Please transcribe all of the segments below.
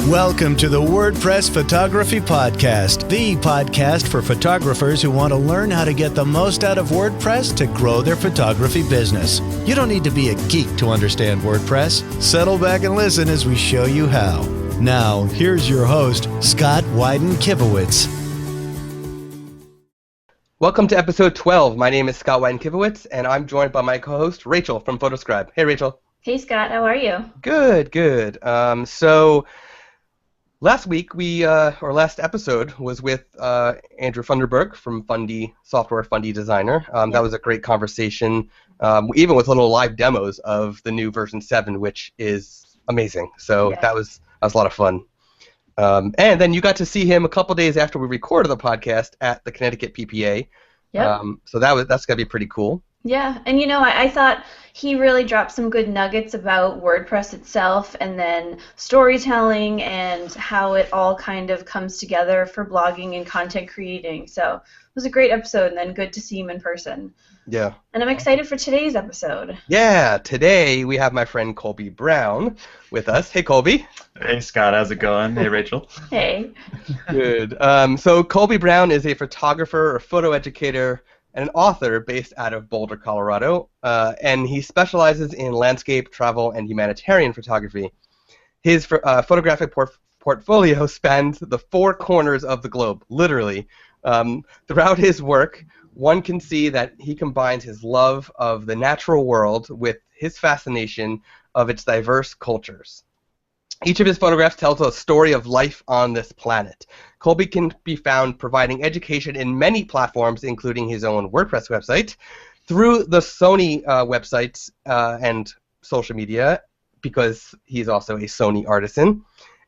Welcome to the WordPress Photography Podcast, the podcast for photographers who want to learn how to get the most out of WordPress to grow their photography business. You don't need to be a geek to understand WordPress. Settle back and listen as we show you how. Now, here's your host, Scott Wyden-Kivowitz. Welcome to episode 12. My name is Scott Wyden-Kivowitz, and I'm joined by my co-host, Rachel from Photoscribe. Hey, Rachel. Hey, Scott. How are you? Good. So last week, last episode was with Andrew Funderburg from Fundy Software, Fundy Designer. That was a great conversation, even with little live demos of the new version 7, which is amazing. So that was a lot of fun. And then you got to see him a couple days after we recorded the podcast at the Connecticut PPA. Yep. So that's going to be pretty cool. Yeah, and I thought he really dropped some good nuggets about WordPress itself and then storytelling and how it all kind of comes together for blogging and content creating. So it was a great episode, and then good to see him in person. Yeah. And I'm excited for today's episode. Yeah, today we have my friend Colby Brown with us. Hey, Colby. Hey, Scott. How's it going? Hey, Rachel. Hey. Good. So Colby Brown is a photographer, a photo educator, and an author based out of Boulder, Colorado, and he specializes in landscape, travel, and humanitarian photography. His photographic portfolio spans the four corners of the globe, literally. Throughout his work, one can see that he combines his love of the natural world with his fascination of its diverse cultures. Each of his photographs tells a story of life on this planet. Colby can be found providing education in many platforms, including his own WordPress website, through the Sony websites and social media, because he's also a Sony artisan,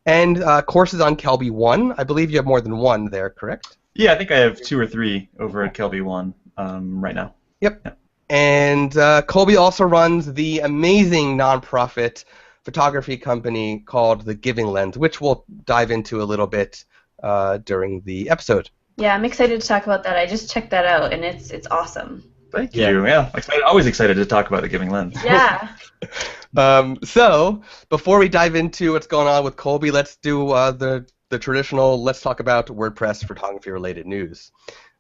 and courses on Colby One. I believe you have more than one there, correct? Yeah, I think I have 2 or 3 over at Colby One right now. Yep. Yeah. And Colby also runs the amazing nonprofit photography company called The Giving Lens, which we'll dive into a little bit during the episode. Yeah, I'm excited to talk about that. I just checked that out, and it's awesome. Thank you. Yeah, always excited to talk about The Giving Lens. Yeah. So before we dive into what's going on with Colby, let's do the traditional, let's talk about WordPress photography-related news.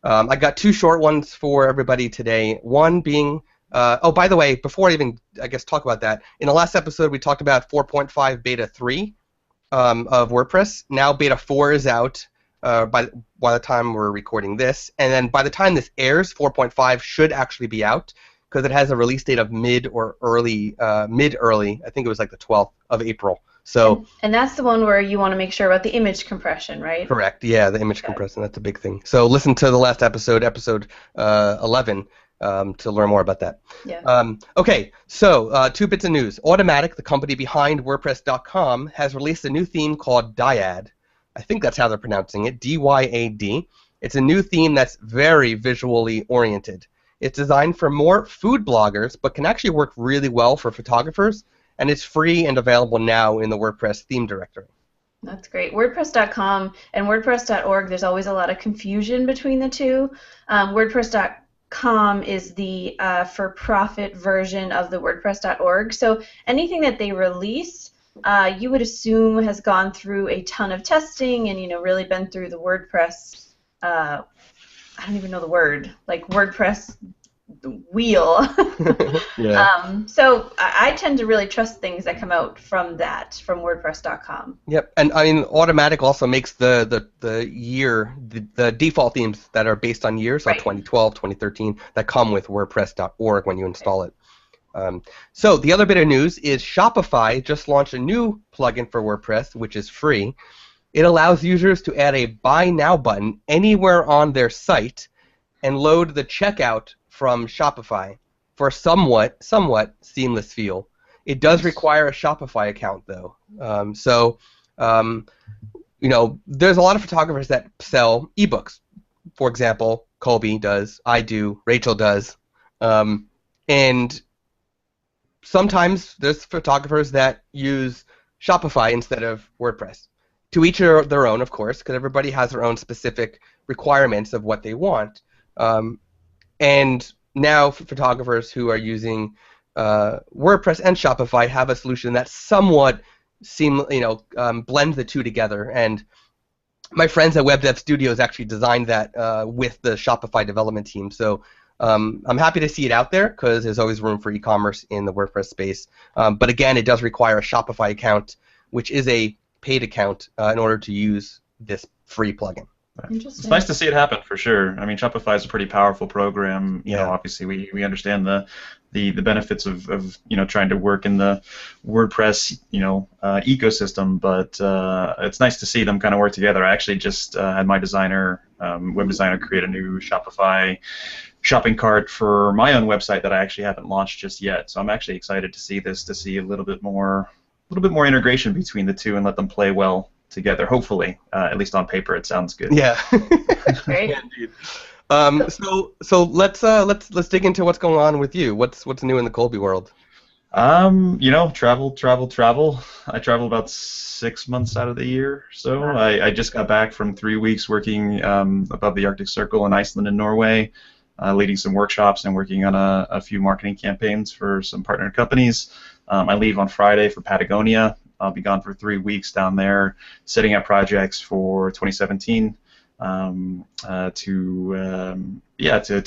I got 2 short ones for everybody today. One being, by the way, before I even, talk about that, in the last episode we talked about 4.5 Beta 3 of WordPress. Now Beta 4 is out by the time we're recording this, and then by the time this airs, 4.5 should actually be out, because it has a release date of mid-early. I think it was like the 12th of April. So, and that's the one where you want to make sure about the image compression, right? Correct. Yeah, the image compression. That's a big thing. So listen to the last episode 11, to learn more about that. Yeah. Okay, so 2 bits of news. Automatic, the company behind WordPress.com, has released a new theme called Dyad. I think that's how they're pronouncing it, D-Y-A-D. It's a new theme that's very visually oriented. It's designed for more food bloggers, but can actually work really well for photographers, and it's free and available now in the WordPress theme directory. That's great. WordPress.com and WordPress.org, there's always a lot of confusion between the two. WordPress.com is the for-profit version of the WordPress.org, so anything that they release, you would assume has gone through a ton of testing and really been through the WordPress, I don't even know the word, like WordPress wheel. Yeah. So I tend to really trust things that come out from WordPress.com. Yep, and I mean, Automatic also makes the default themes that are based on years, so Right. 2012, 2013, that come with WordPress.org when you install it. So the other bit of news is Shopify just launched a new plugin for WordPress, which is free. It allows users to add a Buy Now button anywhere on their site and load the checkout from Shopify for a somewhat seamless feel. It does require a Shopify account, though. There's a lot of photographers that sell ebooks. For example, Colby does, I do, Rachel does, and sometimes there's photographers that use Shopify instead of WordPress. To each their own, of course, because everybody has their own specific requirements of what they want. And now photographers who are using WordPress and Shopify have a solution that somewhat blend the two together. And my friends at Web Dev Studios actually designed that with the Shopify development team. So I'm happy to see it out there because there's always room for e-commerce in the WordPress space. But again, it does require a Shopify account, which is a paid account in order to use this free plugin. It's nice to see it happen for sure. I mean, Shopify is a pretty powerful program. You know, obviously we understand the benefits of trying to work in the WordPress ecosystem, but it's nice to see them kind of work together. I actually just had my web designer, create a new Shopify shopping cart for my own website that I actually haven't launched just yet. So I'm actually excited to see a little bit more integration between the two and let them play well together. Hopefully, at least on paper, it sounds good. Yeah. Great. Yeah, indeed. So let's dig into what's going on with you. What's new in the Colby world? Travel. I travel about 6 months out of the year. So Wow. I just got back from 3 weeks working above the Arctic Circle in Iceland and Norway, leading some workshops and working on a few marketing campaigns for some partner companies. I leave on Friday for Patagonia. I'll be gone for 3 weeks down there, setting up projects for 2017 to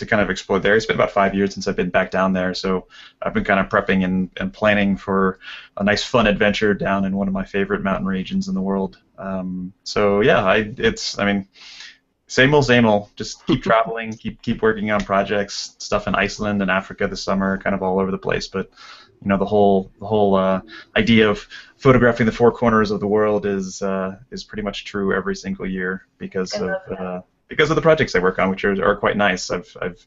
kind of explore there. It's been about 5 years since I've been back down there, so I've been kind of prepping and planning for a nice, fun adventure down in one of my favorite mountain regions in the world. Same old. Just keep traveling, keep working on projects, stuff in Iceland and Africa this summer, kind of all over the place. But the whole idea of photographing the four corners of the world is pretty much true every single year because of the projects I work on, which are quite nice. I've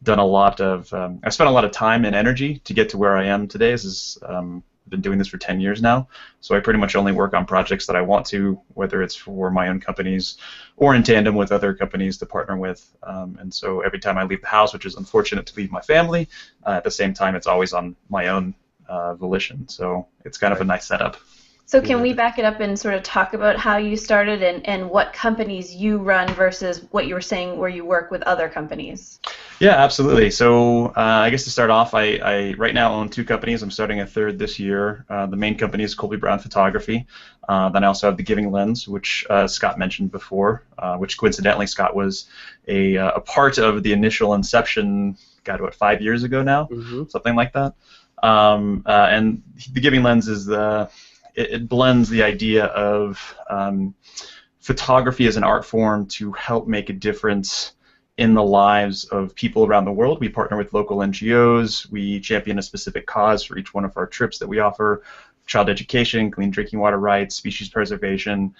done a lot of I spent a lot of time and energy to get to where I am today. I've been doing this for 10 years now, so I pretty much only work on projects that I want to, whether it's for my own companies or in tandem with other companies to partner with. And so every time I leave the house, which is unfortunate to leave my family, at the same time it's always on my own volition. So it's kind of a nice setup. So can we back it up and sort of talk about how you started and what companies you run versus what you were saying where you work with other companies? Yeah, absolutely. So I guess to start off, I right now own 2 companies. I'm starting a third this year. The main company is Colby Brown Photography. Then I also have The Giving Lens, which Scott mentioned before, which coincidentally Scott was a part of the initial inception, 5 years ago now? Mm-hmm. Something like that. And The Giving Lens is it blends the idea of photography as an art form to help make a difference in the lives of people around the world. We partner with local NGOs. We champion a specific cause for each one of our trips that we offer: child education, clean drinking water rights, species preservation,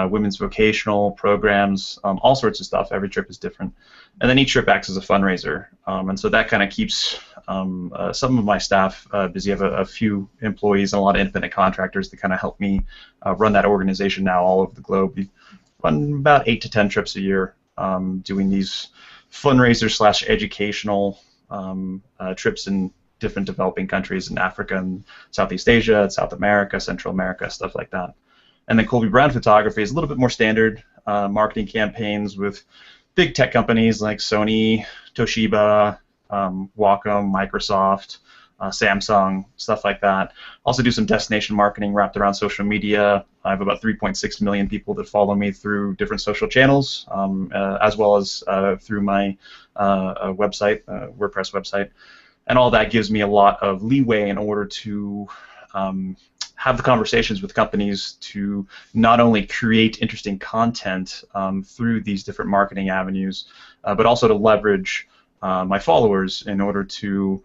women's vocational programs, all sorts of stuff. Every trip is different. And then each trip acts as a fundraiser. And so that kind of keeps some of my staff busy. I have a few employees and a lot of independent contractors that kind of help me run that organization now all over the globe. We run about 8 to 10 trips a year, doing these fundraiser/educational trips in different developing countries in Africa and Southeast Asia, South America, Central America, stuff like that. And then Colby Brown Photography is a little bit more standard marketing campaigns with big tech companies like Sony, Toshiba, Wacom, Microsoft, Samsung, stuff like that. Also do some destination marketing wrapped around social media. I have about 3.6 million people that follow me through different social channels, as well as through my website, WordPress website. And all that gives me a lot of leeway in order to have the conversations with companies to not only create interesting content through these different marketing avenues, but also to leverage my followers in order to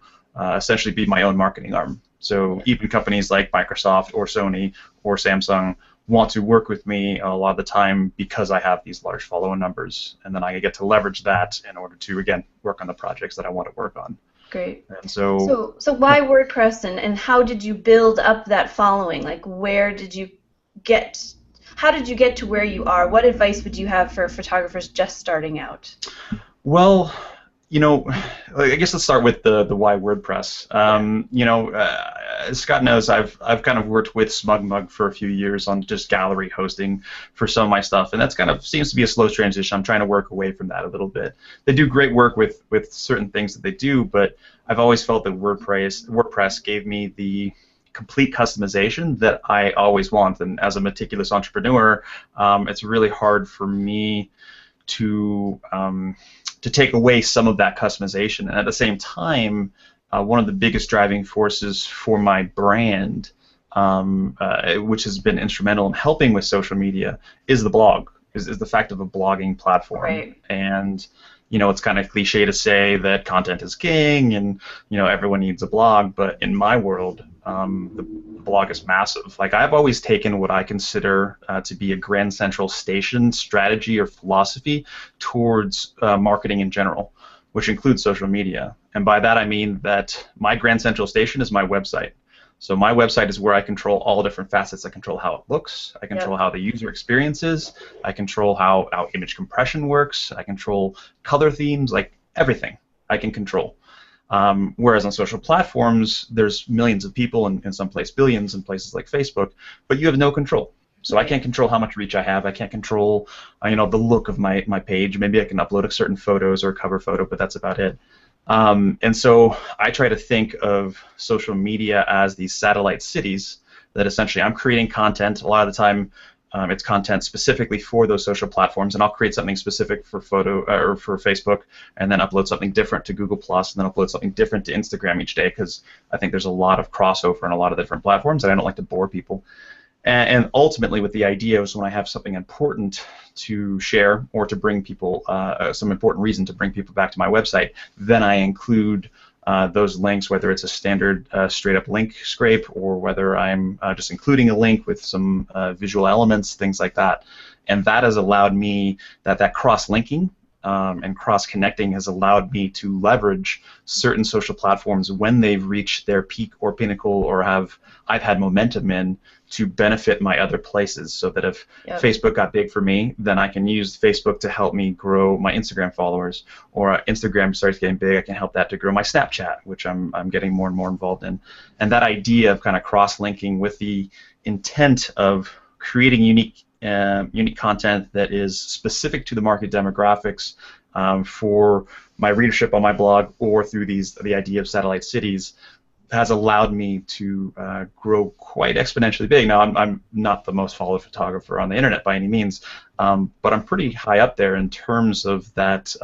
essentially be my own marketing arm. So even companies like Microsoft or Sony or Samsung want to work with me a lot of the time because I have these large follower numbers, and then I get to leverage that in order to, again, work on the projects that I want to work on. Great. And so why WordPress, and how did you build up that following? Like, how did you get to where you are? What advice would you have for photographers just starting out? Well, I guess let's start with the why WordPress. As Scott knows, I've kind of worked with SmugMug for a few years on just gallery hosting for some of my stuff, and that's kind of seems to be a slow transition. I'm trying to work away from that a little bit. They do great work with certain things that they do, but I've always felt that WordPress gave me the complete customization that I always want. And as a meticulous entrepreneur, it's really hard for me to take away some of that customization. And at the same time, one of the biggest driving forces for my brand, which has been instrumental in helping with social media, is the blog, is the fact of a blogging platform. Right. And it's kind of cliche to say that content is king and everyone needs a blog, but in my world, the blog is massive. Like, I've always taken what I consider to be a Grand Central Station strategy or philosophy towards marketing in general, which includes social media. And by that I mean that my Grand Central Station is my website. So my website is where I control all different facets. I control how it looks. I control how the user experience is. I control how image compression works. I control color themes, like everything I can control. Whereas on social platforms, there's millions of people, and in some places billions in places like Facebook, but you have no control. So I can't control how much reach I have. I can't control the look of my page. Maybe I can upload certain photos or a cover photo, but that's about it. And so I try to think of social media as these satellite cities that essentially I'm creating content. A lot of the time, it's content specifically for those social platforms, and I'll create something specific for or for Facebook, and then upload something different to Google+, and then upload something different to Instagram each day, because I think there's a lot of crossover in a lot of different platforms, and I don't like to bore people. And ultimately, with the idea is when I have something important to share or to bring people, some important reason to bring people back to my website, then I include those links, whether it's a standard straight-up link scrape or whether I'm just including a link with some visual elements, things like that. And that has allowed me, that cross-linking and cross-connecting has allowed me to leverage certain social platforms when they've reached their peak or pinnacle, or I've had momentum in, to benefit my other places, so that if Facebook got big for me, then I can use Facebook to help me grow my Instagram followers, or Instagram starts getting big, I can help that to grow my Snapchat, which I'm getting more and more involved in. And that idea of kind of cross-linking with the intent of creating unique content that is specific to the market demographics for my readership on my blog, or through the idea of satellite cities, has allowed me to grow quite exponentially big. Now, I'm not the most followed photographer on the internet by any means, but I'm pretty high up there in terms of that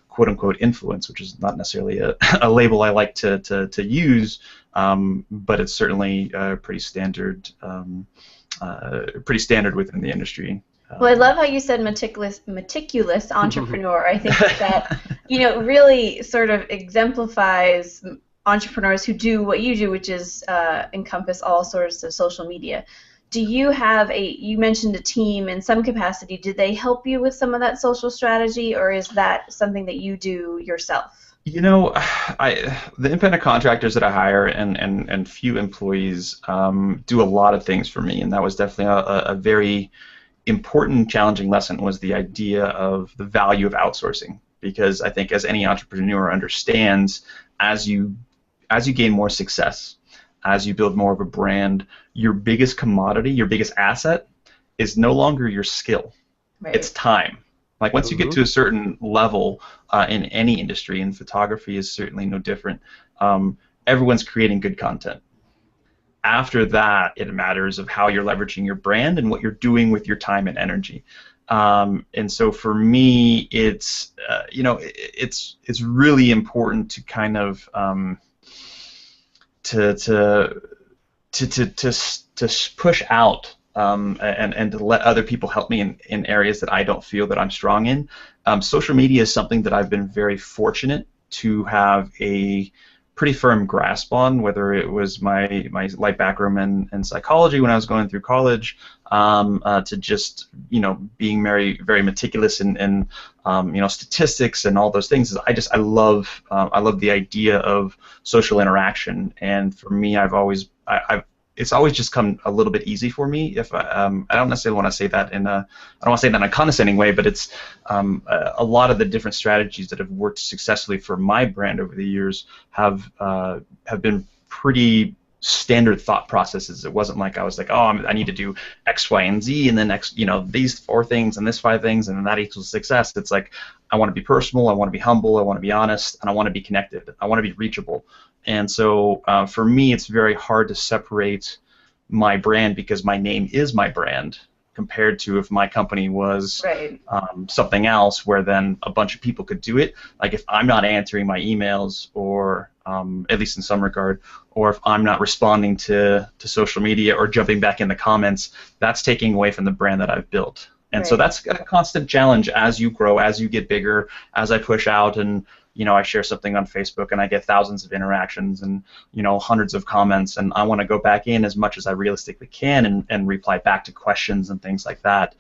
quote-unquote influence, which is not necessarily a label I like to use, but it's certainly pretty standard within the industry. Well, I love how you said meticulous entrepreneur. I think that really sort of exemplifies entrepreneurs who do what you do, which is encompass all sorts of social media. Do you have you mentioned a team in some capacity. Did they help you with some of that social strategy, or is that something that you do yourself? The independent contractors that I hire and few employees do a lot of things for me, and that was definitely a very important, challenging lesson, was the idea of the value of outsourcing. Because I think, as any entrepreneur understands, as you gain more success, as you build more of a brand, your biggest commodity, your biggest asset, is no longer your skill. Right. It's time. Like, once you get to a certain level in any industry, and photography is certainly no different, everyone's creating good content. After that, it matters of how you're leveraging your brand and what you're doing with your time and energy. And so for me, it's it's really important to kind of to push out and to let other people help me in areas that I don't feel that I'm strong in. Social media is something that I've been very fortunate to have a pretty firm grasp on, whether it was my light background in psychology when I was going through college, to just being very very meticulous in statistics and all those things. I love the idea of social interaction, and for me, it's always just come a little bit easy for me. If I don't necessarily want to say that in a condescending way, but it's a lot of the different strategies that have worked successfully for my brand over the years have been pretty standard thought processes. It wasn't like I was like, oh, I need to do X, Y, and Z, and then these 4 things and this 5 things, and then that equals success. It's like I want to be personal, I want to be humble, I want to be honest, and I want to be connected. I want to be reachable. And so for me, it's very hard to separate my brand because my name is my brand compared to if my company was something else where then a bunch of people could do it. Like if I'm not answering my emails, or at least in some regard, or if I'm not responding to social media or jumping back in the comments, that's taking away from the brand that I've built. And so that's a constant challenge as you grow, as you get bigger, as I push out and I share something on Facebook and I get thousands of interactions and hundreds of comments, and I want to go back in as much as I realistically can and reply back to questions and things like that.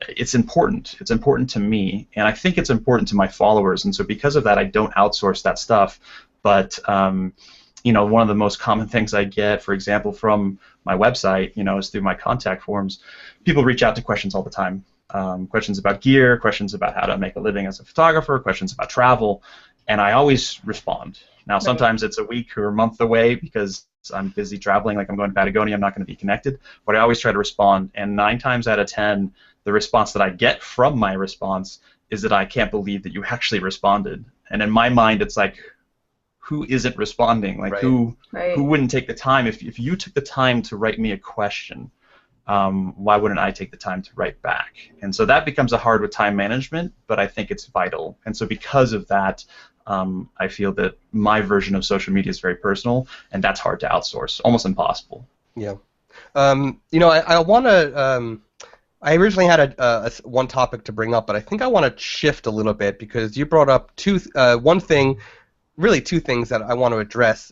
It's important. It's important to me, and I think it's important to my followers. And so because of that, I don't outsource that stuff. But one of the most common things I get, for example, from my website, is through my contact forms. People reach out to questions all the time. Questions about gear, questions about how to make a living as a photographer, questions about travel, and I always respond. Now, sometimes it's a week or a month away because I'm busy traveling, like I'm going to Patagonia, I'm not going to be connected, but I always try to respond, and 9 times out of 10, the response that I get from my response is that I can't believe that you actually responded. And in my mind, it's like, who isn't responding? Like, who wouldn't take the time? If you took the time to write me a question, why wouldn't I take the time to write back? And so that becomes hard with time management, but I think it's vital. And so because of that, I feel that my version of social media is very personal, and that's hard to outsource, almost impossible. Yeah. I want to. I originally had one topic to bring up, but I think I want to shift a little bit because you brought up two things that I want to address.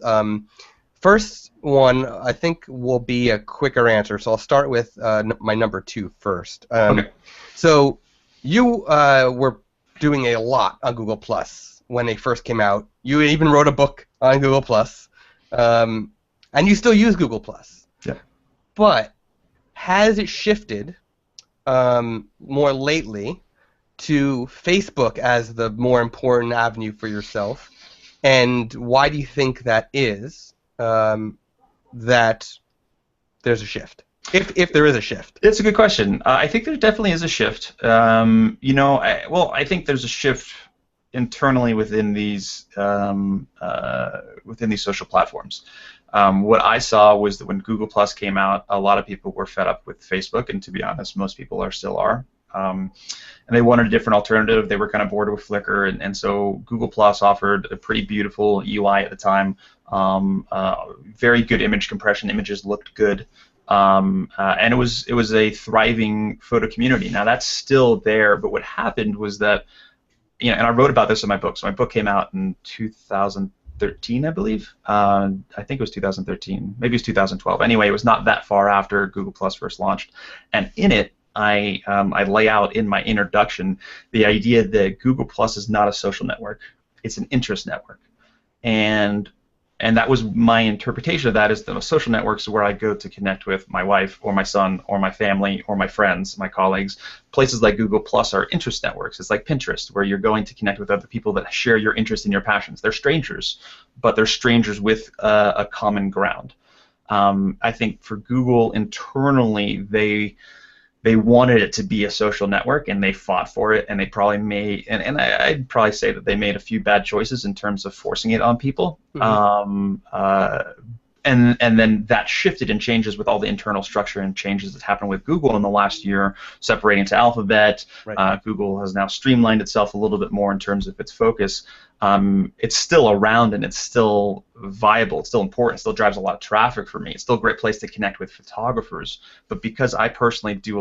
First one, I think, will be a quicker answer, so I'll start with my number 2 first. Okay. So you were doing a lot on Google Plus when they first came out. You even wrote a book on Google Plus, and you still use Google Plus. Yeah. But has it shifted more lately to Facebook as the more important avenue for yourself? And why do you think that is? That there's a shift, if there is a shift. It's a good question. I think there definitely is a shift. I think there's a shift internally within these social platforms. What I saw was that when Google Plus came out, a lot of people were fed up with Facebook, and to be honest, most people still are. And they wanted a different alternative. They were kind of bored with Flickr, and so Google Plus offered a pretty beautiful UI at the time. Very good image compression. Images looked good, and it was a thriving photo community. Now that's still there, but what happened was that, and I wrote about this in my book. So my book came out in 2013, I believe. I think it was 2013. Maybe it was 2012. Anyway, it was not that far after Google Plus first launched, and in it, I lay out in my introduction the idea that Google Plus is not a social network; it's an interest network, and that was my interpretation of that. Is that a social network is where I go to connect with my wife or my son or my family or my friends, my colleagues. Places like Google Plus are interest networks. It's like Pinterest, where you're going to connect with other people that share your interest and your passions. They're strangers, but they're strangers with a common ground. I think for Google internally, they wanted it to be a social network, and they fought for it, and they probably made, and I'd probably say that they made a few bad choices in terms of forcing it on people. Mm-hmm. And then that shifted and changes with all the internal structure and changes that happened with Google in the last year, separating to Alphabet. Right. Google has now streamlined itself a little bit more in terms of its focus. It's still around, and it's still viable. It's still important. It still drives a lot of traffic for me. It's still a great place to connect with photographers. But because I personally do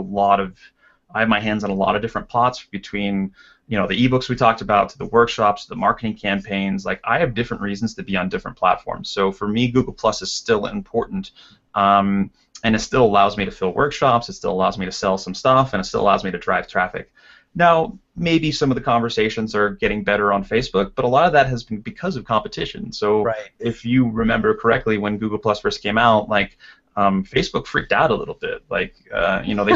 I have my hands on a lot of different pots, between the ebooks we talked about, to the workshops, to the marketing campaigns. Like, I have different reasons to be on different platforms. So for me, Google Plus is still important, and it still allows me to fill workshops. It still allows me to sell some stuff, and it still allows me to drive traffic. Now, maybe some of the conversations are getting better on Facebook, but a lot of that has been because of competition. So if you remember correctly, when Google Plus first came out, Facebook freaked out a little bit. They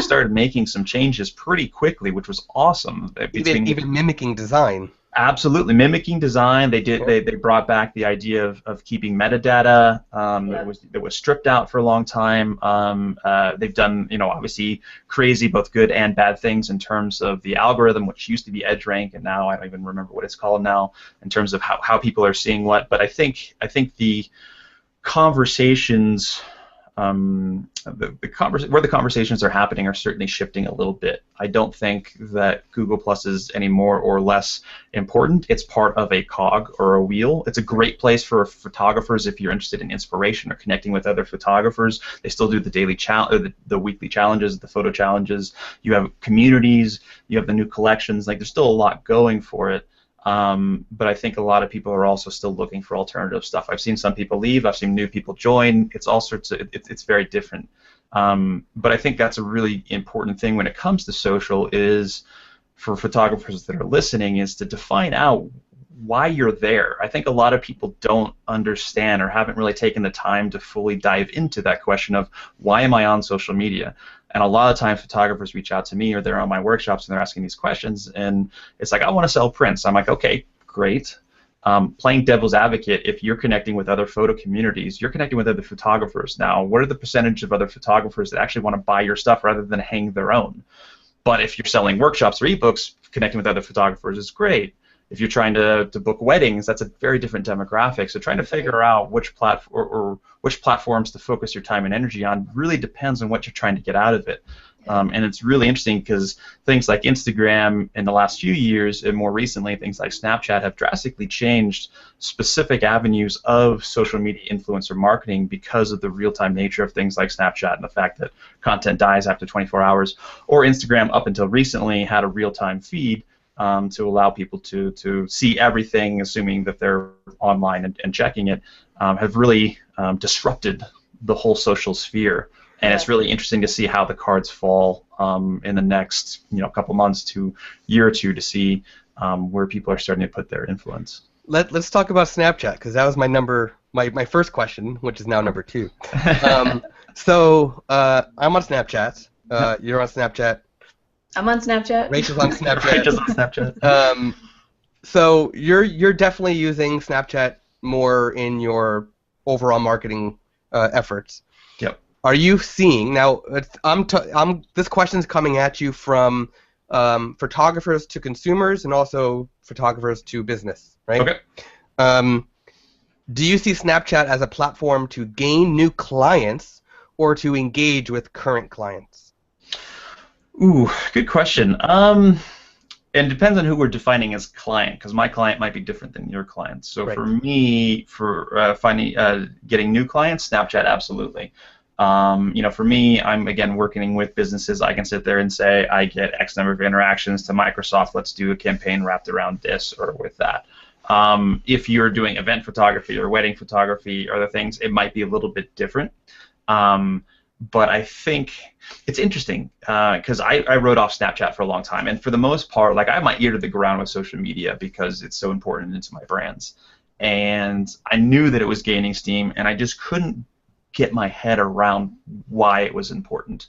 started making some changes pretty quickly, which was awesome. Even mimicking design. Absolutely, mimicking design. They did. They brought back the idea of keeping metadata that was stripped out for a long time. They've done, obviously crazy, both good and bad things in terms of the algorithm, which used to be EdgeRank, and now I don't even remember what it's called now in terms of how people are seeing what. But I think the conversations. Where the conversations are happening are certainly shifting a little bit. I don't think that Google Plus is any more or less important. It's part of a cog or a wheel. It's a great place for photographers if you're interested in inspiration or connecting with other photographers. They still do the daily the weekly challenges, the photo challenges. You have communities. You have the new collections. Like, there's still a lot going for it. But I think a lot of people are also still looking for alternative stuff. I've seen some people leave. I've seen new people join. It's all sorts of. It's very different. But I think that's a really important thing when it comes to social, is for photographers that are listening, is to define out why you're there. I think a lot of people don't understand or haven't really taken the time to fully dive into that question of, why am I on social media? And a lot of times photographers reach out to me, or they're on my workshops and they're asking these questions, and it's like, I want to sell prints. I'm like, okay, great. Playing devil's advocate, if you're connecting with other photo communities, you're connecting with other photographers. Now, what are the percentage of other photographers that actually want to buy your stuff rather than hang their own? But if you're selling workshops or ebooks, connecting with other photographers is great. If you're trying to book weddings, that's a very different demographic. So trying to figure out which platforms to focus your time and energy on really depends on what you're trying to get out of it. And it's really interesting because things like Instagram in the last few years, and more recently things like Snapchat, have drastically changed specific avenues of social media influencer marketing because of the real-time nature of things like Snapchat and the fact that content dies after 24 hours. Or Instagram, up until recently, had a real-time feed to allow people to see everything, assuming that they're online and checking it, have really disrupted the whole social sphere. And it's really interesting to see how the cards fall in the next couple months to year or two, to see where people are starting to put their influence. Let's talk about Snapchat, because that was my first question, which is now number 2. So I'm on Snapchat. You're on Snapchat. I'm on Snapchat. Rachel's on Snapchat. Rachel's on Snapchat. So you're definitely using Snapchat more in your overall marketing efforts. Yep. Are you seeing now? This question's coming at you from photographers to consumers and also photographers to business, right? Okay. Do you see Snapchat as a platform to gain new clients or to engage with current clients? Ooh, good question. And it depends on who we're defining as client, because my client might be different than your client. So Right. for me, for getting new clients, Snapchat, absolutely. For me, I'm again working with businesses. I can sit there and say, I get X number of interactions to Microsoft. Let's do a campaign wrapped around this or with that. If you're doing event photography or wedding photography or other things, it might be a little bit different. But I think it's interesting because I wrote off Snapchat for a long time, and for the most part, like, I have my ear to the ground with social media because it's so important into my brands, and I knew that it was gaining steam, and I just couldn't get my head around why it was important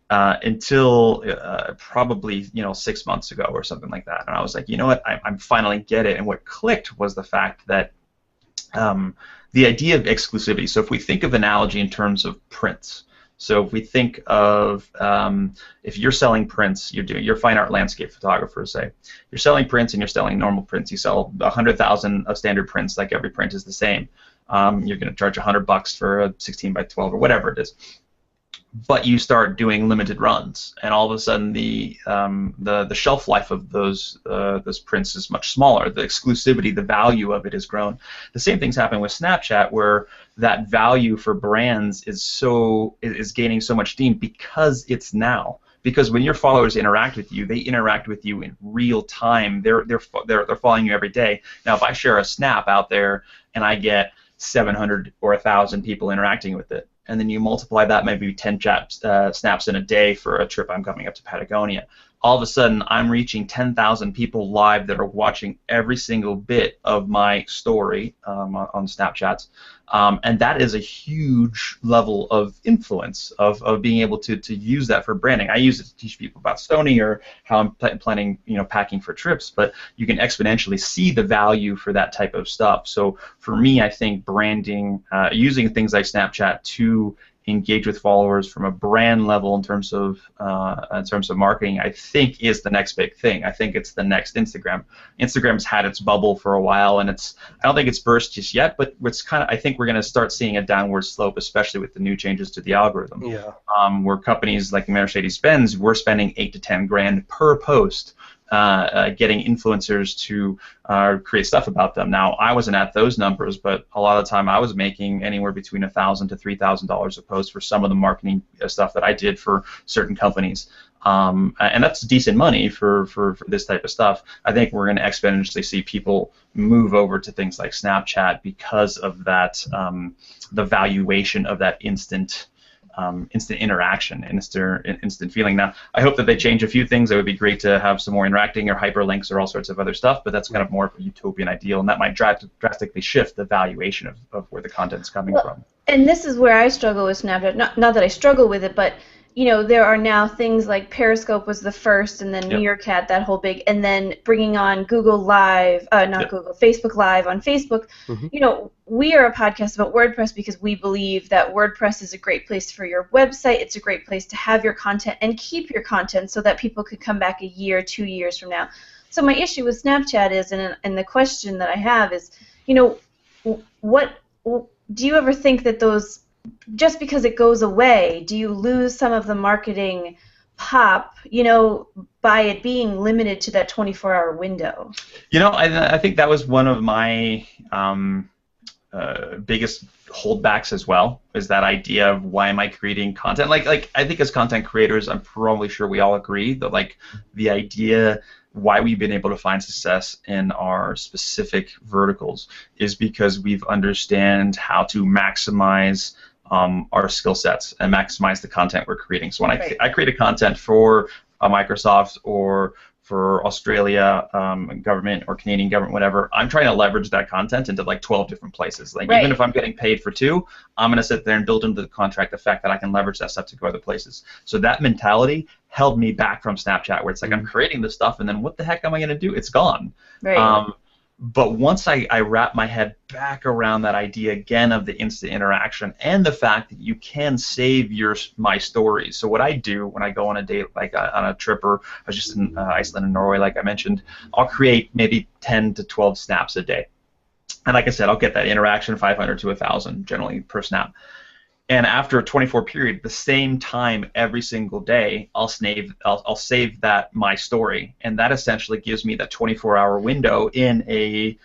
until probably 6 months ago or something like that, and I was like, you know what, I'm finally get it, and what clicked was the fact that the idea of exclusivity. So if we think of analogy in terms of prints. So if we think of if you're selling prints, you're fine art landscape photographer, say. You're selling prints and you're selling normal prints. You sell 100,000 of standard prints, like every print is the same. You're going to charge $100 for a 16 by 12 or whatever it is. But you start doing limited runs, and all of a sudden the shelf life of those prints is much smaller. The exclusivity, the value of it has grown. The same thing's happening with Snapchat, where that value for brands is gaining so much steam because it's now. Because when your followers interact with you, they interact with you in real time. They're following you every day. Now, if I share a snap out there and I get 700 or 1,000 people interacting with it, and then you multiply that maybe 10 snaps in a day for a trip I'm coming up to Patagonia, all of a sudden I'm reaching 10,000 people live that are watching every single bit of my story on Snapchat. And that is a huge level of influence of being able to use that for branding. I use it to teach people about Stony or how I'm planning, packing for trips, but you can exponentially see the value for that type of stuff. So for me, I think branding, using things like Snapchat to engage with followers from a brand level in terms of marketing, I think is the next big thing. I think it's the next Instagram. Instagram's had its bubble for a while, and I don't think it's burst just yet, but I think we're going to start seeing a downward slope, especially with the new changes to the algorithm. Yeah. Where companies like Mercedes-Benz, we're spending $8 to $10 grand per post. Getting influencers to create stuff about them. Now, I wasn't at those numbers, but a lot of the time I was making anywhere between $1,000 to $3,000 a post for some of the marketing stuff that I did for certain companies. And that's decent money for this type of stuff. I think we're going to exponentially see people move over to things like Snapchat because of that, the valuation of that instant interaction, instant feeling. Now, I hope that they change a few things. It would be great to have some more interacting or hyperlinks or all sorts of other stuff, but that's kind of more of a utopian ideal, and that might drastically shift the valuation of where the content's coming from. And this is where I struggle with Snapchat. Not that I struggle with it, but there are now things like Periscope was the first, and then Meerkat, that whole big, and then bringing on Google Live, Facebook Live on Facebook. Mm-hmm. We are a podcast about WordPress because we believe that WordPress is a great place for your website. It's a great place to have your content and keep your content so that people could come back a year, 2 years from now. So my issue with Snapchat is, and the question that I have is, what do you ever think that those, just because it goes away, do you lose some of the marketing pop, by it being limited to that 24-hour window? I think that was one of my biggest holdbacks as well, is that idea of why am I creating content? Like I think as content creators, I'm probably sure we all agree that the idea why we've been able to find success in our specific verticals is because we've understand how to maximize our skill sets and maximize the content we're creating. So when I create a content for Microsoft or for Australia government or Canadian government, whatever, I'm trying to leverage that content into 12 different places. Even if I'm getting paid for 2, I'm going to sit there and build into the contract the fact that I can leverage that stuff to go other places. So that mentality held me back from Snapchat, where it's I'm creating this stuff, and then what the heck am I going to do? It's gone. Right. But once I wrap my head back around that idea again of the instant interaction and the fact that you can save my stories. So what I do when I go on a date, on a trip, or I was just in Iceland and Norway, like I mentioned, I'll create maybe 10 to 12 snaps a day. And like I said, I'll get that interaction 500 to 1,000 generally per snap. And after a 24 period, the same time every single day, I'll save that my story, and that essentially gives me that 24-hour window in a.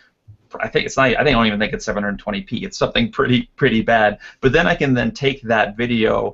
I don't even think it's 720p. It's something pretty bad. But then I can then take that video,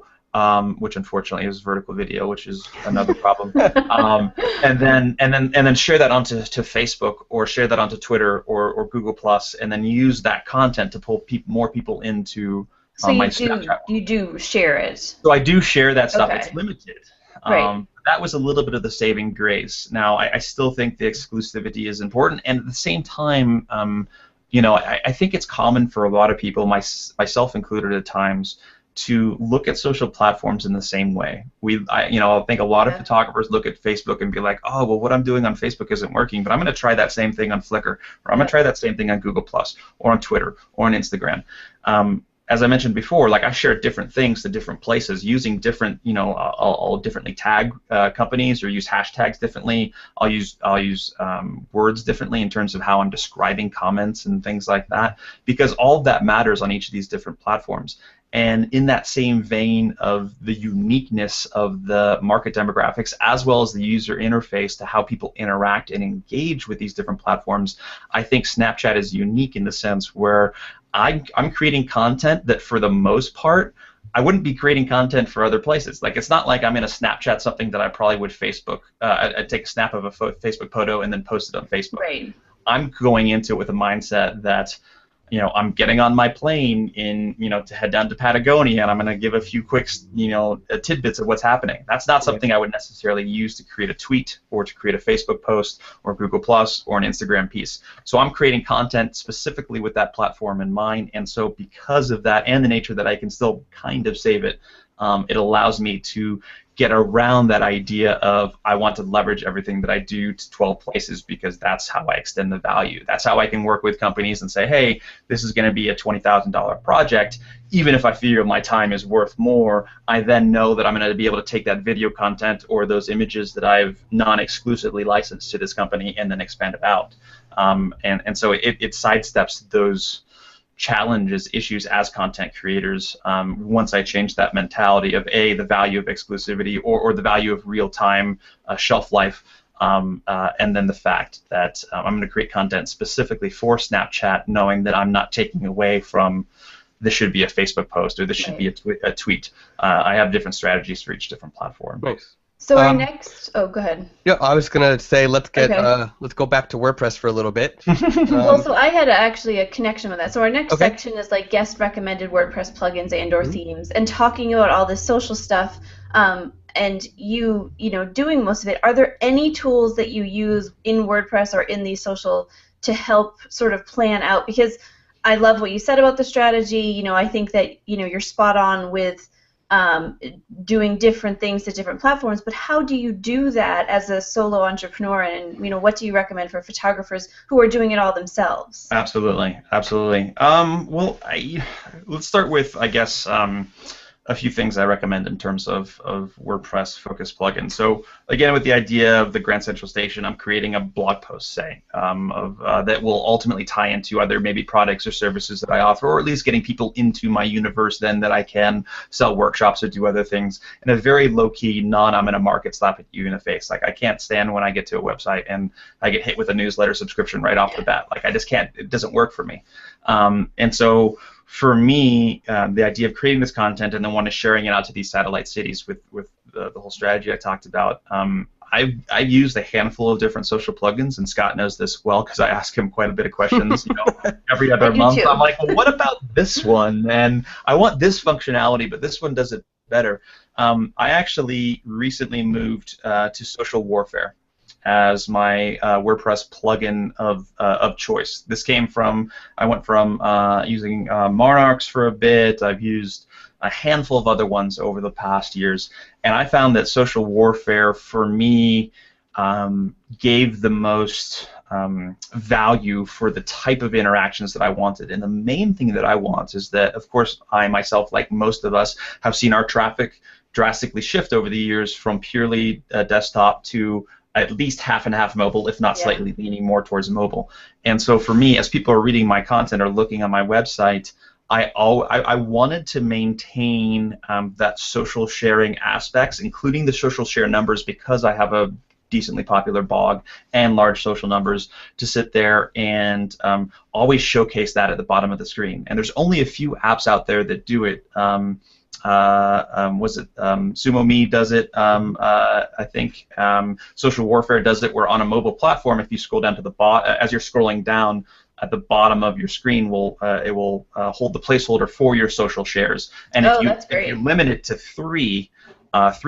which unfortunately is vertical video, which is another problem, and then share that onto Facebook or share that onto Twitter or Google Plus, and then use that content to pull more people into. So you do share it. So I do share that stuff. Okay. It's limited. Right. That was a little bit of the saving grace. Now I still think the exclusivity is important, and at the same time, I think it's common for a lot of people, myself included at times, to look at social platforms in the same way. I think a lot of photographers look at Facebook and be like, oh, well, what I'm doing on Facebook isn't working, but I'm going to try that same thing on Flickr, or I'm going to try that same thing on Google Plus, or on Twitter, or on Instagram. As I mentioned before, I share different things to different places using different, I'll differently tag companies or use hashtags differently. I'll use words differently in terms of how I'm describing comments and things like that, because all of that matters on each of these different platforms. And in that same vein of the uniqueness of the market demographics as well as the user interface to how people interact and engage with these different platforms, I think Snapchat is unique in the sense where I'm creating content that for the most part I wouldn't be creating content for other places. It's not like I'm going to Snapchat something that I probably would Facebook. I'd take a snap of a Facebook photo and then post it on Facebook. Right. I'm going into it with a mindset that I'm getting on my plane to head down to Patagonia, and I'm going to give a few quick, tidbits of what's happening. That's not something I would necessarily use to create a tweet or to create a Facebook post or Google Plus or an Instagram piece. So I'm creating content specifically with that platform in mind, and so because of that and the nature that I can still kind of save it, it allows me to get around that idea of I want to leverage everything that I do to 12 places, because that's how I extend the value. That's how I can work with companies and say, hey, this is going to be a $20,000 project. Even if I feel my time is worth more, I then know that I'm going to be able to take that video content or those images that I've non-exclusively licensed to this company and then expand it out. And so it sidesteps those challenges, issues as content creators once I change that mentality of the value of exclusivity or the value of real-time shelf life, and then the fact that I'm going to create content specifically for Snapchat, knowing that I'm not taking away from this should be a Facebook post or this should be a tweet. I have different strategies for each different platform. Nice. So our next, go ahead. Yeah, I was gonna say let's go back to WordPress for a little bit. Well, so I had actually a connection with that. So our next section is like guest recommended WordPress plugins and/or themes, and talking about all this social stuff. And you doing most of it. Are there any tools that you use in WordPress or in these social to help sort of plan out? Because I love what you said about the strategy. I think that you're spot on with doing different things to different platforms, but how do you do that as a solo entrepreneur, and what do you recommend for photographers who are doing it all themselves? Absolutely. Well, let's start with, I guess, a few things I recommend in terms of WordPress focused plugins. So again, with the idea of the Grand Central Station, I'm creating a blog post, say, that will ultimately tie into either maybe products or services that I offer, or at least getting people into my universe then that I can sell workshops or do other things in a very low-key, I'm going to market slap at you in the face. Like, I can't stand when I get to a website and I get hit with a newsletter subscription right off the bat. Like, I just can't. It doesn't work for me. And so for me, the idea of creating this content and then sharing it out to these satellite cities with the whole strategy I talked about, I've used a handful of different social plugins, and Scott knows this well because I ask him quite a bit of questions. Every other month, I'm like, well, what about this one? And I want this functionality, but this one does it better. I actually recently moved to Social Warfare as my WordPress plugin of choice. This came from, I went from using Monarchs for a bit. I've used a handful of other ones over the past years, and I found that Social Warfare for me gave the most value for the type of interactions that I wanted. And the main thing that I want is that, of course, I myself, like most of us, have seen our traffic drastically shift over the years from purely desktop to at least half and half mobile, if not slightly leaning more towards mobile. And so for me, as people are reading my content or looking on my website, I wanted to maintain that social sharing aspects, including the social share numbers, because I have a decently popular blog and large social numbers, to sit there and always showcase that at the bottom of the screen. And there's only a few apps out there that do it. SumoMe does it, I think. Social Warfare does it, where on a mobile platform, if you scroll down to the bottom, as you're scrolling down, at the bottom of your screen, it will hold the placeholder for your social shares. And if you limit it to three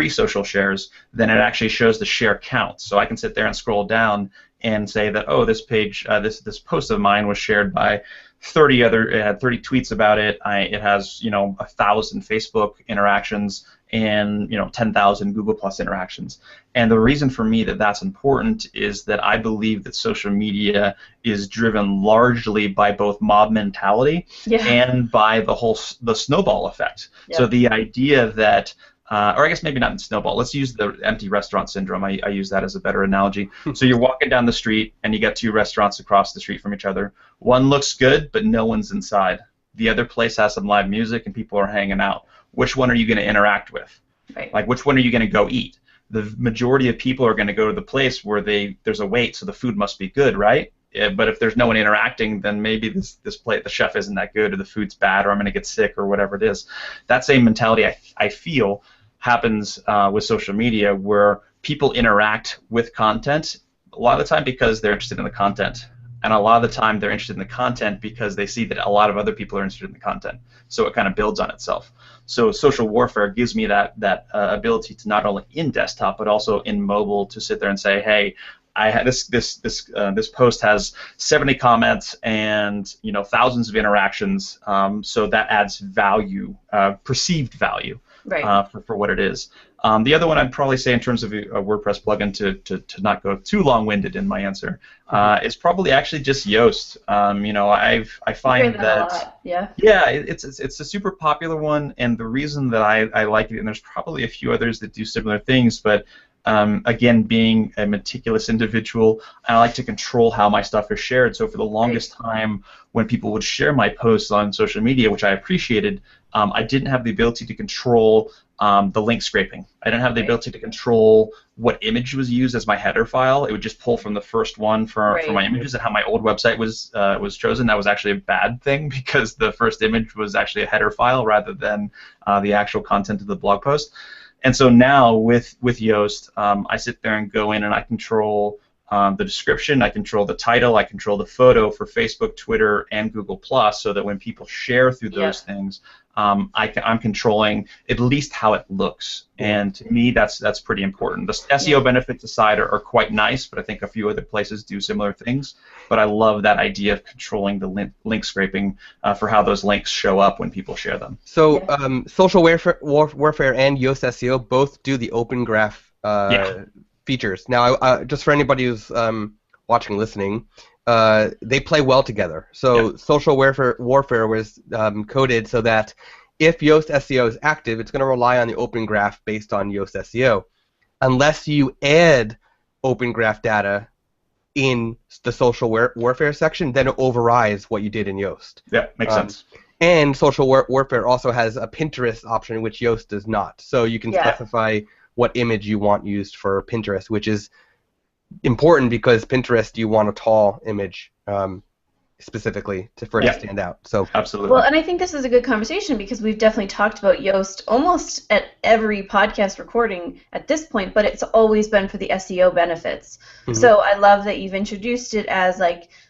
social shares, then it actually shows the share count. So I can sit there and scroll down and say that, oh, this page, this post of mine was shared by 30 it had 30 tweets about it. It has 1,000 Facebook interactions and 10,000 Google Plus interactions. And the reason for me that that's important is that I believe that social media is driven largely by both mob mentality and by the snowball effect. Yeah. So the idea that or I guess maybe not in snowball. Let's use the empty restaurant syndrome. I use that as a better analogy. So you're walking down the street, and you got two restaurants across the street from each other. One looks good, but no one's inside. The other place has some live music, and people are hanging out. Which one are you going to interact with? Right. Like, which one are you going to go eat? The majority of people are going to go to the place where there's a wait, so the food must be good, right? But if there's no one interacting, then maybe this plate, the chef isn't that good, or the food's bad, or I'm going to get sick, or whatever it is. That same mentality, I feel, happens with social media, where people interact with content a lot of the time because they're interested in the content. and a lot of the time they're interested in the content because they see that a lot of other people are interested in the content. So it kind of builds on itself. So social warfare gives me that ability to not only in desktop but also in mobile to sit there and say, hey, I had this post has 70 comments and thousands of interactions, so that adds value, perceived value, right. For what it is. The other one I'd probably say in terms of a WordPress plugin to not go too long-winded in my answer is probably actually just Yoast. I find that a lot. Yeah. Yeah, it's a super popular one, and the reason that I like it, and there's probably a few others that do similar things, but again, being a meticulous individual, I like to control how my stuff is shared. So for the longest time, when people would share my posts on social media, which I appreciated, I didn't have the ability to control the link scraping. I didn't have the ability to control what image was used as my header file. It would just pull from the first one for my images, and how my old website was chosen. That was actually a bad thing because the first image was actually a header file rather than the actual content of the blog post. And so now with Yoast, I sit there and go in and I control the description, I control the title, I control the photo for Facebook, Twitter, and Google+, so that when people share through those things, I'm controlling at least how it looks. And to me, that's pretty important. The SEO benefits aside are quite nice, but I think a few other places do similar things. But I love that idea of controlling the link scraping for how those links show up when people share them. So social warfare and Yoast SEO both do the Open Graph features. Now, just for anybody who's watching, listening, they play well together. So social warfare was coded so that if Yoast SEO is active, it's going to rely on the Open Graph based on Yoast SEO. Unless you add Open Graph data in the social warfare section, then it overrides what you did in Yoast. Yeah, makes sense. And social warfare also has a Pinterest option, which Yoast does not. So you can specify what image you want used for Pinterest, which is important because Pinterest, you want a tall image specifically for it to stand out. So absolutely. Well, and I think this is a good conversation because we've definitely talked about Yoast almost at every podcast recording at this point, but it's always been for the SEO benefits. Mm-hmm. So I love that you've introduced it as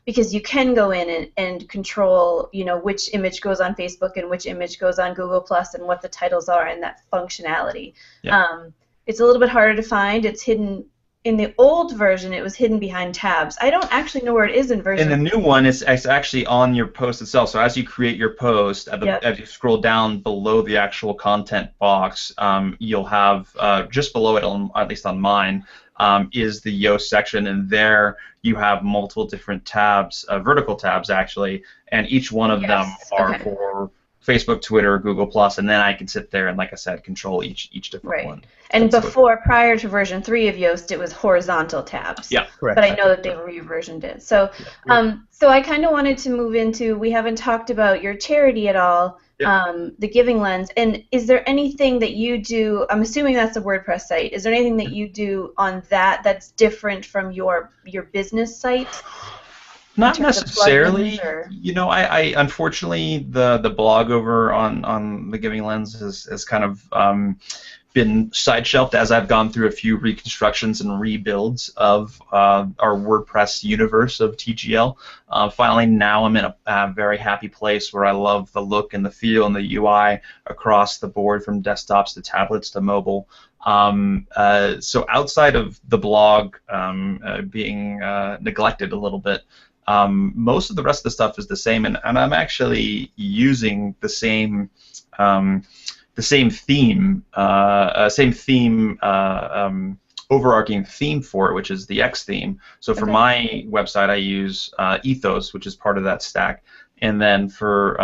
because you can go in and control, which image goes on Facebook and which image goes on Google+ and what the titles are and that functionality. Yeah. It's a little bit harder to find. It's hidden. In the old version, it was hidden behind tabs. I don't actually know where it is in version. In the new one, it's actually on your post itself. So as you create your post, as you scroll down below the actual content box, you'll have just below it, at least on mine, is the Yoast section, and there you have multiple different tabs, vertical tabs actually, and each one of them are for Facebook, Twitter, Google+, and then I can sit there and, like I said, control each different one. And prior to version 3 of Yoast, it was horizontal tabs. Yeah, correct. But I know that they reversioned it. So, so I kind of wanted to move into, we haven't talked about your charity at all, the Giving Lens. And is there anything that you do, I'm assuming that's a WordPress site, is there anything that you do on that's different from your business site? Not necessarily. I unfortunately the blog over on the Giving Lens has kind of been side-shelved as I've gone through a few reconstructions and rebuilds of our WordPress universe of TGL. Finally, now I'm in a very happy place where I love the look and the feel and the UI across the board, from desktops to tablets to mobile. So outside of the blog being neglected a little bit, most of the rest of the stuff is the same, and I'm actually using the same theme, overarching theme for it, which is the X theme. So for my website, I use Ethos, which is part of that stack, and then for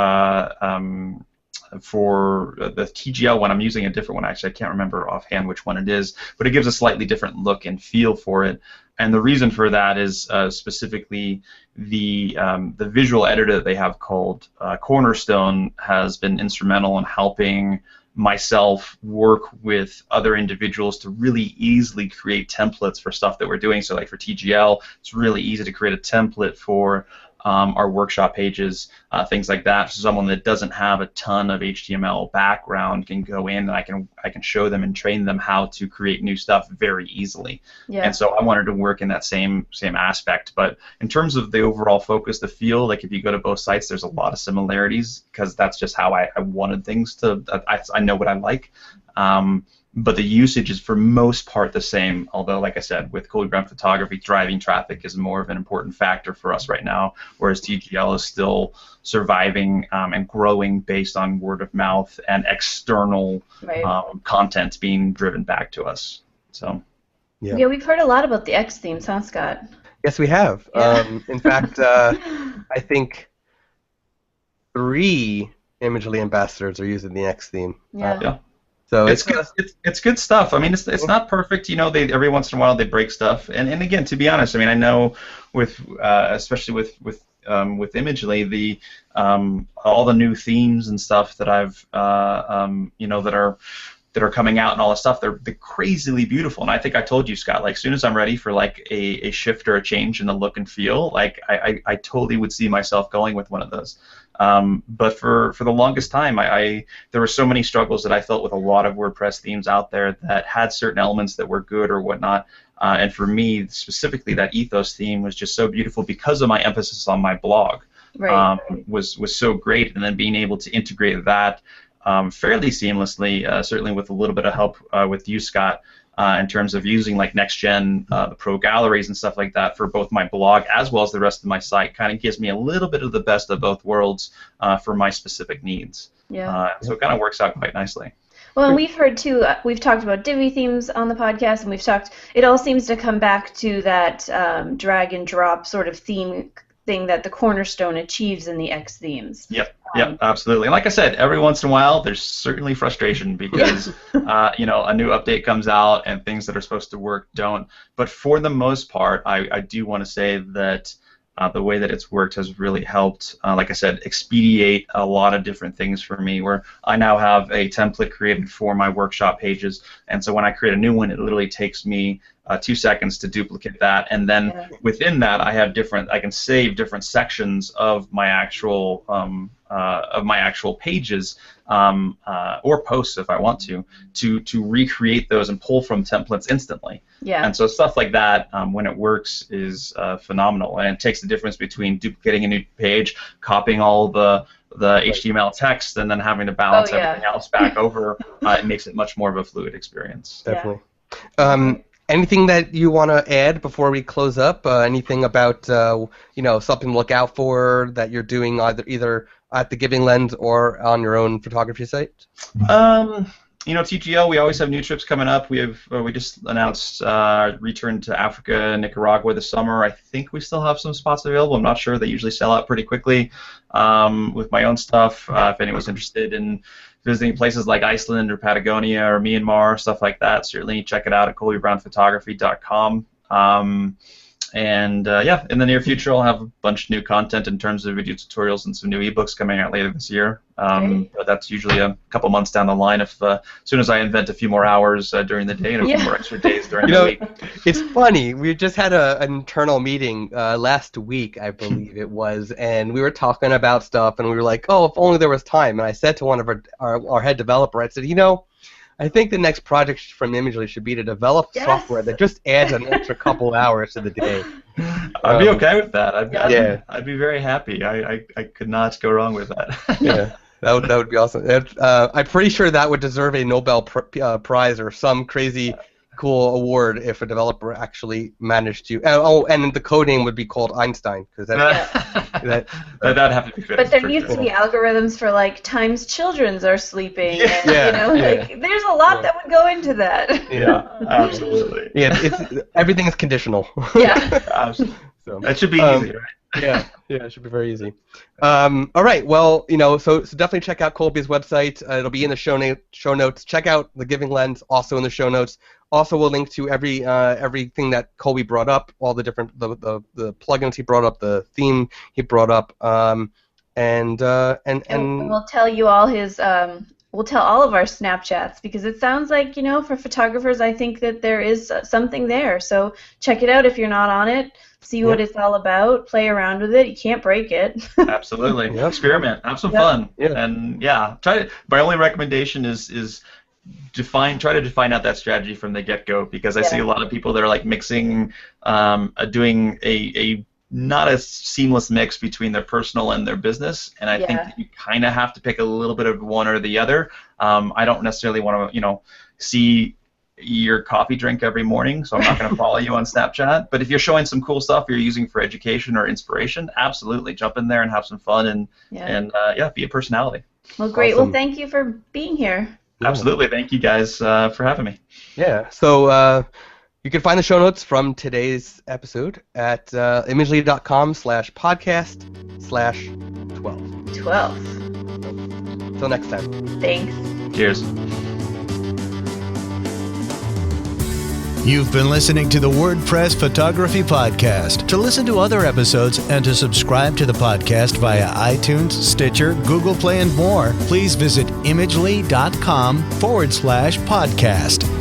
the TGL one, I'm using a different one. Actually, I can't remember offhand which one it is, but it gives a slightly different look and feel for it. And the reason for that is specifically the visual editor that they have called Cornerstone has been instrumental in helping myself work with other individuals to really easily create templates for stuff that we're doing. So like for TGL, it's really easy to create a template for our workshop pages, things like that. So someone that doesn't have a ton of HTML background can go in, and I can show them and train them how to create new stuff very easily. Yeah. And so I wanted to work in that same aspect. But in terms of the overall focus, the feel, like if you go to both sites, there's a lot of similarities because that's just how I wanted things to. I know what I like. But the usage is for most part the same, although, like I said, with Colby Brown Photography, driving traffic is more of an important factor for us right now, whereas TGL is still surviving and growing based on word of mouth and external content being driven back to us. So, yeah, we've heard a lot about the X themes, huh, Scott? Yes, we have. Yeah. In fact, I think 3 Imagely ambassadors are using the X theme. Yeah. So it's good stuff. I mean, it's not perfect. You know, every once in a while they break stuff. And again, to be honest, I mean, I know with especially with Imagely, all the new themes and stuff that I've that are coming out and all this stuff, they're crazily beautiful. And I think I told you, Scott, like as soon as I'm ready for like a shift or a change in the look and feel, like I totally would see myself going with one of those. But for the longest time, there were so many struggles that I felt with a lot of WordPress themes out there that had certain elements that were good or whatnot. And for me, specifically, that Ethos theme was just so beautiful because of my emphasis on my blog. Right. Was so great, and then being able to integrate that fairly seamlessly, certainly with a little bit of help with you, Scott, in terms of using like NextGen, the Pro Galleries and stuff like that for both my blog as well as the rest of my site, kind of gives me a little bit of the best of both worlds for my specific needs. Yeah. So it kind of works out quite nicely. Well, and we've heard too, we've talked about Divi themes on the podcast, and it all seems to come back to that drag and drop sort of theme thing that the Cornerstone achieves in the X themes. Yep, absolutely. And like I said, every once in a while, there's certainly frustration because a new update comes out and things that are supposed to work don't. But for the most part, I do want to say that the way that it's worked has really helped, like I said, expedite a lot of different things for me, where I now have a template created for my workshop pages, and so when I create a new one, it literally takes me 2 seconds to duplicate that, and then within that, I can save different sections of my actual pages or posts if I want to recreate those and pull from templates instantly. Yeah. And so stuff like that, when it works, is phenomenal, and it takes the difference between duplicating a new page, copying all the HTML text, and then having to balance everything else back over. It makes it much more of a fluid experience. Definitely. Anything that you want to add before we close up? Anything about something to look out for that you're doing either at the Giving Lens or on your own photography site? TGL, we always have new trips coming up. We just announced return to Africa, Nicaragua this summer. I think we still have some spots available. I'm not sure. They usually sell out pretty quickly. With my own stuff, if anyone's interested in visiting places like Iceland or Patagonia or Myanmar, stuff like that, certainly check it out at colbybrownphotography.com. And in the near future, I'll have a bunch of new content in terms of video tutorials and some new ebooks coming out later this year. But that's usually a couple months down the line. As soon as I invent a few more hours during the day and a few more extra days during the week. It's funny. We just had an internal meeting last week, I believe it was, and we were talking about stuff, and we were like, "Oh, if only there was time." And I said to one of our head developer, I said, I think the next project from Imagely should be to develop software that just adds an extra couple hours to the day. I'd be okay with that. I'd be very happy. I could not go wrong with that. Yeah, that would be awesome. I'm pretty sure that would deserve a Nobel Prize or some crazy cool award if a developer actually managed to. And the code name would be called Einstein, because that'd have to be finished. But there needs to be algorithms for like times children are sleeping. And, there's a lot that would go into that. Yeah, absolutely. Yeah, everything is conditional. Yeah. Absolutely. So that should be easy, right? Yeah, it should be very easy. All right, well, so definitely check out Colby's website. It'll be in the show notes. Check out the Giving Lens, also in the show notes. Also, we'll link to everything that Colby brought up, all the different the plugins he brought up, the theme he brought up, and we'll tell you all his we'll tell all of our Snapchats, because it sounds like, for photographers, I think that there is something there. So check it out if you're not on it. See what it's all about. Play around with it. You can't break it. Absolutely. Experiment. Have some fun. Yeah. And my only recommendation is try to define out that strategy from the get-go, because I see a lot of people that are like mixing, doing a not a seamless mix between their personal and their business, and I think that you kind of have to pick a little bit of one or the other. I don't necessarily want to, see your coffee drink every morning, so I'm not going to follow you on Snapchat. But if you're showing some cool stuff you're using for education or inspiration, absolutely jump in there and have some fun and be a personality. Well, great. Awesome. Well, thank you for being here. Absolutely. Thank you guys for having me. Yeah. So you can find the show notes from today's episode at imagely.com/podcast/12. 12. Till next time. Thanks. Cheers. You've been listening to the WordPress Photography Podcast. To listen to other episodes and to subscribe to the podcast via iTunes, Stitcher, Google Play, and more, please visit imagely.com/podcast.